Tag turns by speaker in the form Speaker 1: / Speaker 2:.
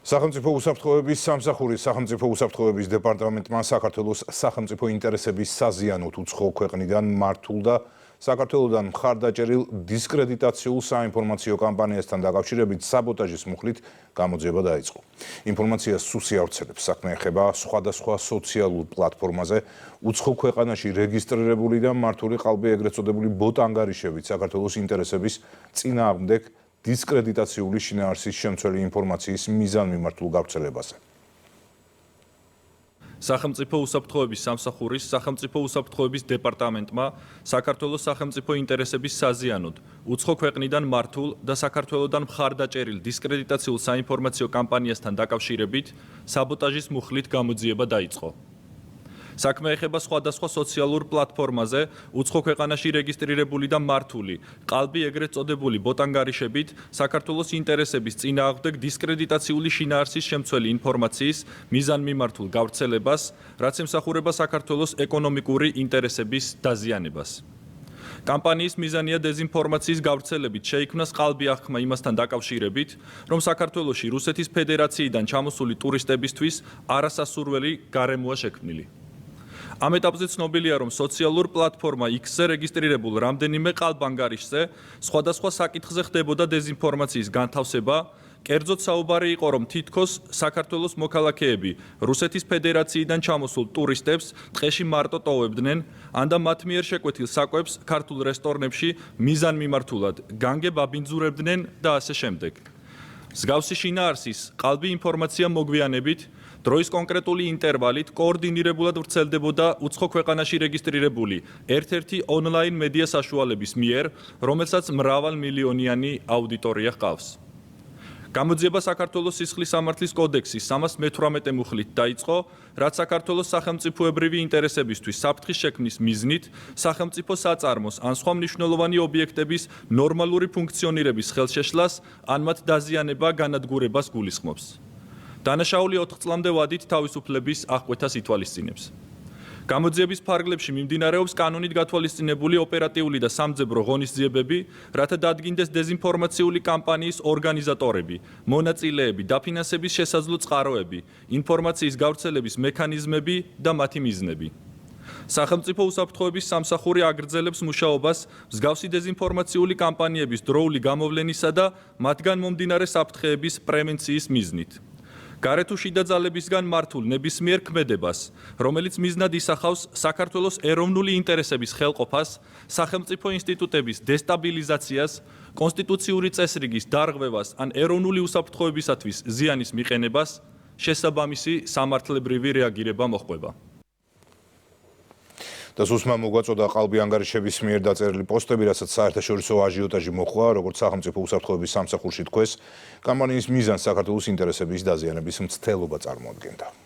Speaker 1: სახელმწიფო უსაფრთხოების სამსახურის სახელმწიფო უსაფრთხოების დეპარტამენტმა საქართველოს სახელმწიფო ინტერესების საზიანოდ უცხო ქვეყნიდან მართულ და საქართველოსთან მხარდაჭერილ დისკრედიტაციულ საინფორმაციო კამპანიასთან დაკავშირებით საბოტაჟის მუხლით გამოძიება დაიწყო. ინფორმაციას სუსი ავრცელებს. საქმე ეხება სხვადასხვა სოციალურ პლატფორმაზე უცხო ქვეყანაში რეგისტრირებული და მართული ყალბი ეგრეთ წოდებული ბოტ-ანგარიშებით საქართველოს ინტერესების წინააღმდეგ დისკრედიტაციული შინაარსის შემცველი ინფორმაციის მიზანმიმართულ გავრცელებაზე.
Speaker 2: სახელმწიფო უსაფრთხოების სამსახურის სახელმწიფო უსაფრთხოების დეპარტამენტმა საქართველოს სახელმწიფო ინტერესების საზიანოდ უცხო ქვეყნიდან მართულ და საქართველოსთან მხარდაჭერილ დისკრედიტაციულ საინფორმაციო კამპანიასთან დაკავშირებით საბოტაჟის მუხლით გამოძიება დაიწყო. საქმე ეხება სხვადასხვა სოციალურ პლატფორმაზე უცხო ქვეყანაში რეგისტრირებული და მართული ყალბი ეგრეთ წოდებული ბოტ-ანგარიშებით საქართველოს ინტერესების წინააღმდეგ დისკრედიტაციული შინაარსის შემცველი ინფორმაციის მიზანმიმართულ გავრცელებას, რაც ემსახურება საქართველოს ეკონომიკური ინტერესების დაზიანებას. კამპანიის მიზანია დეზინფორმაციის გავრცელებით შეიქმნას ყალბი აღქმა იმასთან დაკავშირებით, რომ საქართველოში რუსეთის ფედერაციიდან ჩამოსული ტურისტებისთვის არასასურველი გარემოა შექმნილი. ამ ეტაპზე ცნობილია, რომ სოციალურ პლატფორმა X-ზე რეგისტრირებულ რამდენიმე ყალბ-ანგარიშზე სხვადასხვა საკითხზე ხდებოდა დეზინფორმაციის განთავსება, კერძოდ საუბარი იყო, რომ თითქოს საქართველოს მოქალაქეები რუსეთის ფედერაციიდან ჩამოსულ ტურისტებს ტყეში მარტო ტოვებდნენ, ან და მათ მიერ შეკვეთილ საკვებს ქართულ რესტორნებში მიზანმიმართულად განგებ აბინძურებდნენ და ასე შემდეგ. მსგავსი შინაარსის ყალბი ინფორმაცია მოგვიანებით დროის კონკრეტული ინტერვალით კოორდინირებულად ვრცელდებოდა უცხო ქვეყანაში რეგისტრირებული ერთ-ერთი ონლაინ მედია საშუალების მიერ, რომელსაც მრავალმილიონიანი აუდიტორია ჰყავს. გამოძიება საქართველოს სისხლის სამართლის კოდექსის 318 მუხლით დაიწყო, რაც საქართველოს სახელმწიფოებრივი ინტერესებისთვის საფრთხის შექმნის მიზნით სახელმწიფო საწარმოს ან სხვა მნიშვნელოვანი ობიექტების ნორმალური ფუნქციონირების ხელშეშლას ან მათ დაზიანება განადგურებას გულისხმობს. დანაშაული 4 წლამდე ვადით თავისუფლების აღკვეთას ითვალისწინებს. გამოძიების ფარგლებში მიმდინარეობს კანონით გათვალისწინებული ოპერატიული და სამძებრო ღონისძიებები, რათა დადგინდეს დეზინფორმაციული კამპანიის ორგანიზატორები, მონაწილეები, დაფინანსების შესაძლო წყაროები, ინფორმაციის გავრცელების მექანიზმები და მათი მიზნები. სახელმწიფო უსაფრთხოების სამსახური აგრძელებს მუშაობას მსგავსი დეზინფორმაციული კამპანიების დროული გამოვლენისა და მათგან მომდინარე საფრთხეების პრევენციის მიზნით. გარეთუ შიდა ძალებისგან მართულ ნებისმიერ ქმედებას, რომელიც მიზნად ისახავს საქართველოს ეროვნული ინტერესების ხელყოფას, სახელმწიფო ინსტიტუტების დესტაბილიზაციას, კონსტიტუციური წესრიგის დარღვევას ან ეროვნული უსაფრთხოებისათვის ზიანის მიყენებას, შესაბამისი სამართლებრივი რეაგირება მოჰყვება.
Speaker 1: და სუსმა მოგვაწოდა ყალბი ანგარიშების მიერ დაწერილი პოსტები, რასაც საერთაშორისო აჟიოტაჟი მოჰყვა, როგორც სახელმწიფო უსაფრთხოების სამსახურში თქვეს, კამპანიის მიზანს საქართველოს ინტერესების დაზიანების მცდელობა წარმოადგენდა.